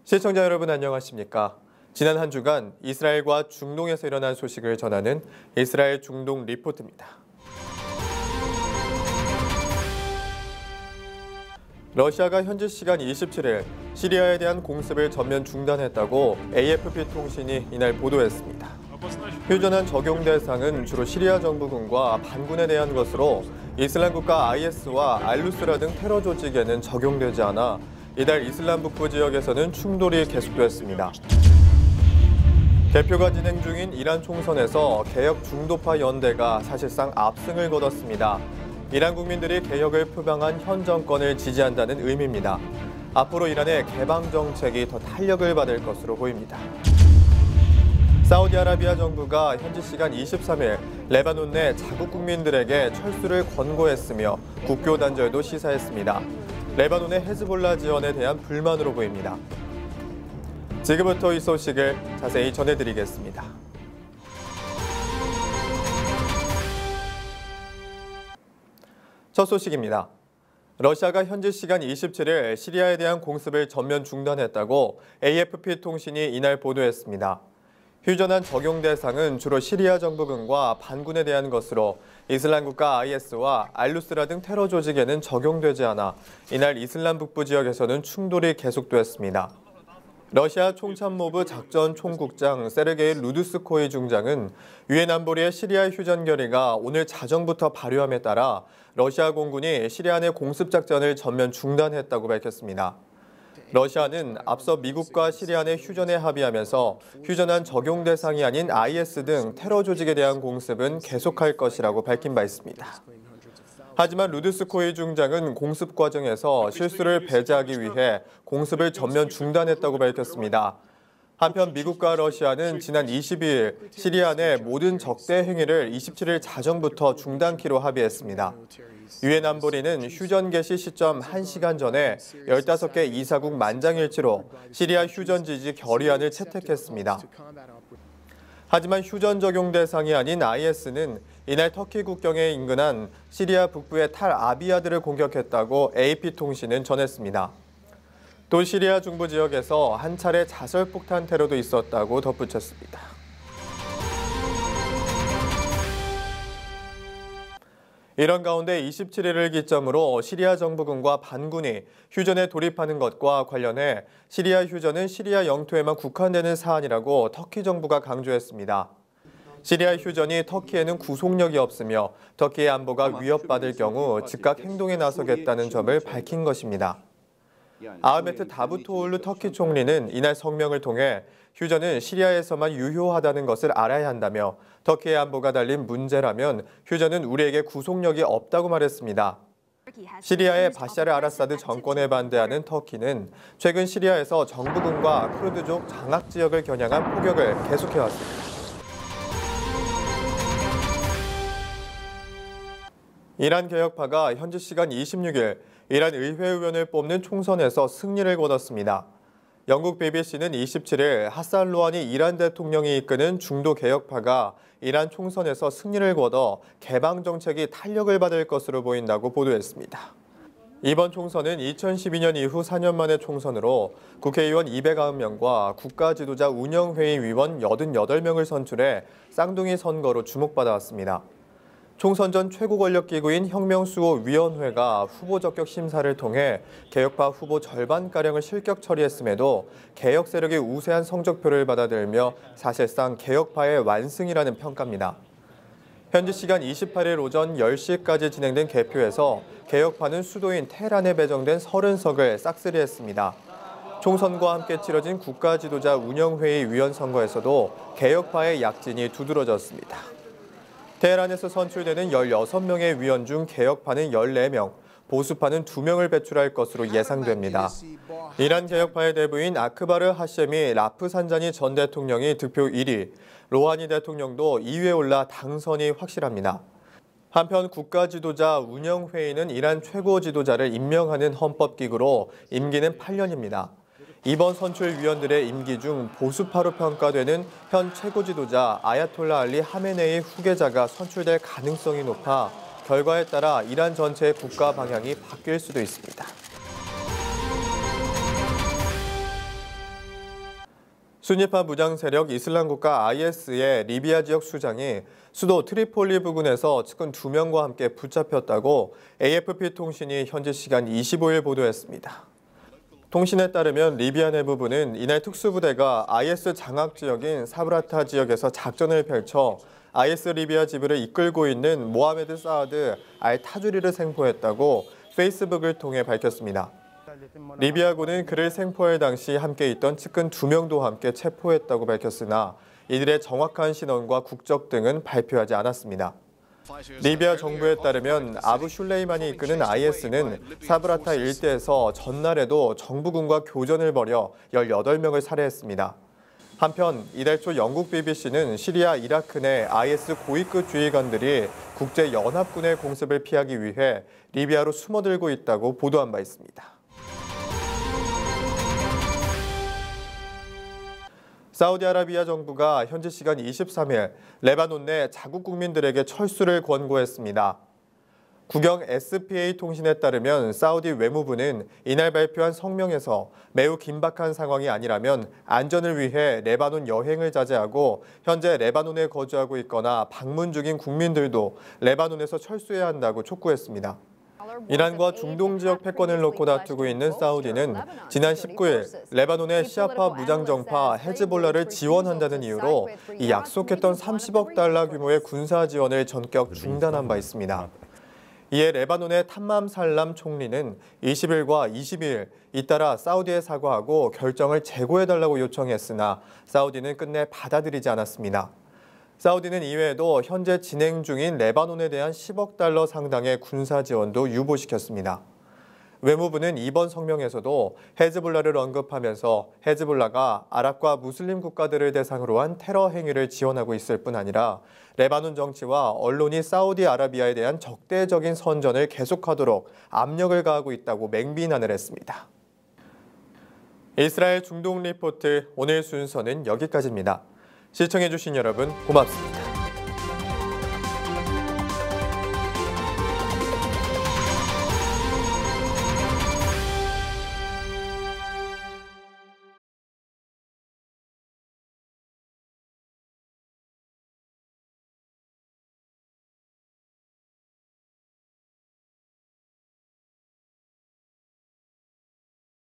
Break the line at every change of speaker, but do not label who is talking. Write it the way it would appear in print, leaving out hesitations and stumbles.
시청자 여러분 안녕하십니까? 지난 한 주간 이스라엘과 중동에서 일어난 소식을 전하는 이스라엘 중동 리포트입니다. 러시아가 현지 시간 27일 시리아에 대한 공습을 전면 중단했다고 AFP 통신이 이날 보도했습니다. 휴전한 적용 대상은 주로 시리아 정부군과 반군에 대한 것으로 이슬람 국가 IS와 알누스라 등 테러 조직에는 적용되지 않아 이달 이슬람 북부 지역에서는 충돌이 계속됐습니다. 개표가 진행 중인 이란 총선에서 개혁 중도파 연대가 사실상 압승을 거뒀습니다. 이란 국민들이 개혁을 표방한 현 정권을 지지한다는 의미입니다. 앞으로 이란의 개방 정책이 더 탄력을 받을 것으로 보입니다. 사우디아라비아 정부가 현지 시간 23일 레바논 내 자국 국민들에게 철수를 권고했으며 국교 단절도 시사했습니다. 레바논의 헤즈볼라 지원에 대한 불만으로 보입니다. 지금부터 이 소식을 자세히 전해드리겠습니다. 첫 소식입니다. 러시아가 현지 시간 27일 시리아에 대한 공습을 전면 중단했다고 AFP 통신이 이날 보도했습니다. 휴전한 적용 대상은 주로 시리아 정부군과 반군에 대한 것으로 이슬람 국가 IS와 알누스라 등 테러 조직에는 적용되지 않아 이날 이슬람 북부 지역에서는 충돌이 계속됐습니다. 러시아 총참모부 작전 총국장 세르게이 루드스코이 중장은 유엔 안보리의 시리아 휴전 결의가 오늘 자정부터 발효함에 따라 러시아 공군이 시리아 내 공습 작전을 전면 중단했다고 밝혔습니다. 러시아는 앞서 미국과 시리아 내 휴전에 합의하면서 휴전한 적용 대상이 아닌 IS 등 테러 조직에 대한 공습은 계속할 것이라고 밝힌 바 있습니다. 하지만 루드스코이 중장은 공습 과정에서 실수를 배제하기 위해 공습을 전면 중단했다고 밝혔습니다. 한편 미국과 러시아는 지난 22일 시리아 내 모든 적대 행위를 27일 자정부터 중단키로 합의했습니다. 유엔 안보리는 휴전 개시 시점 1시간 전에 15개 이사국 만장일치로 시리아 휴전 지지 결의안을 채택했습니다. 하지만 휴전 적용 대상이 아닌 IS는 이날 터키 국경에 인근한 시리아 북부의 탈 아비아드를 공격했다고 AP통신은 전했습니다. 또 시리아 중부 지역에서 한 차례 자설폭탄 테러도 있었다고 덧붙였습니다. 이런 가운데 27일을 기점으로 시리아 정부군과 반군이 휴전에 돌입하는 것과 관련해 시리아 휴전은 시리아 영토에만 국한되는 사안이라고 터키 정부가 강조했습니다. 시리아 휴전이 터키에는 구속력이 없으며 터키의 안보가 위협받을 경우 즉각 행동에 나서겠다는 점을 밝힌 것입니다. 아흐메트 다부토올루 터키 총리는 이날 성명을 통해 휴전은 시리아에서만 유효하다는 것을 알아야 한다며 터키의 안보가 달린 문제라면 휴전은 우리에게 구속력이 없다고 말했습니다. 시리아의 바샤르 아라사드 정권에 반대하는 터키는 최근 시리아에서 정부군과 쿠르드족 장악 지역을 겨냥한 포격을 계속해왔습니다. 이란 개혁파가 현지 시간 26일 이란 의회 의원을 뽑는 총선에서 승리를 거뒀습니다. 영국 BBC는 27일 하산 루하니 이란 대통령이 이끄는 중도 개혁파가 이란 총선에서 승리를 거둬 개방 정책이 탄력을 받을 것으로 보인다고 보도했습니다. 이번 총선은 2012년 이후 4년 만의 총선으로 국회의원 290명과 국가지도자 운영회의 위원 88명을 선출해 쌍둥이 선거로 주목받아왔습니다. 총선 전 최고 권력기구인 혁명수호위원회가 후보 적격 심사를 통해 개혁파 후보 절반가량을 실격 처리했음에도 개혁 세력이 우세한 성적표를 받아들며 사실상 개혁파의 완승이라는 평가입니다. 현지 시간 28일 오전 10시까지 진행된 개표에서 개혁파는 수도인 테헤란에 배정된 30석을 싹쓸이했습니다. 총선과 함께 치러진 국가지도자 운영회의 위원 선거에서도 개혁파의 약진이 두드러졌습니다. 테헤란에서 선출되는 16명의 위원 중 개혁파는 14명, 보수파는 2명을 배출할 것으로 예상됩니다. 이란 개혁파의 대부인 아크바르 하셰미 라프산자니 전 대통령이 득표 1위, 로하니 대통령도 2위에 올라 당선이 확실합니다. 한편 국가지도자 운영회의는 이란 최고 지도자를 임명하는 헌법기구로 임기는 8년입니다. 이번 선출위원들의 임기 중 보수파로 평가되는 현 최고 지도자 아야톨라 알리 하메네이 후계자가 선출될 가능성이 높아 결과에 따라 이란 전체의 국가 방향이 바뀔 수도 있습니다. 순위파 무장 세력 이슬람 국가 IS의 리비아 지역 수장이 수도 트리폴리 부근에서 측근 2명과 함께 붙잡혔다고 AFP 통신이 현지 시간 25일 보도했습니다. 통신에 따르면 리비아 내부부는 이날 특수부대가 IS 장악 지역인 사브라타 지역에서 작전을 펼쳐 IS 리비아 지부를 이끌고 있는 모하메드 사아드 알 타주리를 생포했다고 페이스북을 통해 밝혔습니다. 리비아군은 그를 생포할 당시 함께 있던 측근 2명도 함께 체포했다고 밝혔으나 이들의 정확한 신원과 국적 등은 발표하지 않았습니다. 리비아 정부에 따르면 아부 슐레이만이 이끄는 IS는 사브라타 일대에서 전날에도 정부군과 교전을 벌여 18명을 살해했습니다. 한편 이달 초 영국 BBC는 시리아, 이라크 내 IS 고위급 주의관들이 국제연합군의 공습을 피하기 위해 리비아로 숨어들고 있다고 보도한 바 있습니다. 사우디아라비아 정부가 현지 시간 23일 레바논 내 자국 국민들에게 철수를 권고했습니다. 국영 SPA 통신에 따르면 사우디 외무부는 이날 발표한 성명에서 매우 긴박한 상황이 아니라면 안전을 위해 레바논 여행을 자제하고 현재 레바논에 거주하고 있거나 방문 중인 국민들도 레바논에서 철수해야 한다고 촉구했습니다. 이란과 중동 지역 패권을 놓고 다투고 있는 사우디는 지난 19일 레바논의 시아파 무장정파 헤즈볼라를 지원한다는 이유로 이 약속했던 30억 달러 규모의 군사 지원을 전격 중단한 바 있습니다. 이에 레바논의 탐맘 살람 총리는 20일과 22일 잇따라 사우디에 사과하고 결정을 재고해달라고 요청했으나 사우디는 끝내 받아들이지 않았습니다. 사우디는 이외에도 현재 진행 중인 레바논에 대한 10억 달러 상당의 군사 지원도 유보시켰습니다. 외무부는 이번 성명에서도 헤즈볼라를 언급하면서 헤즈볼라가 아랍과 무슬림 국가들을 대상으로 한 테러 행위를 지원하고 있을 뿐 아니라 레바논 정치와 언론이 사우디아라비아에 대한 적대적인 선전을 계속하도록 압력을 가하고 있다고 맹비난을 했습니다. 이스라엘 중동 리포트 오늘 순서는 여기까지입니다. 시청해주신 여러분 고맙습니다.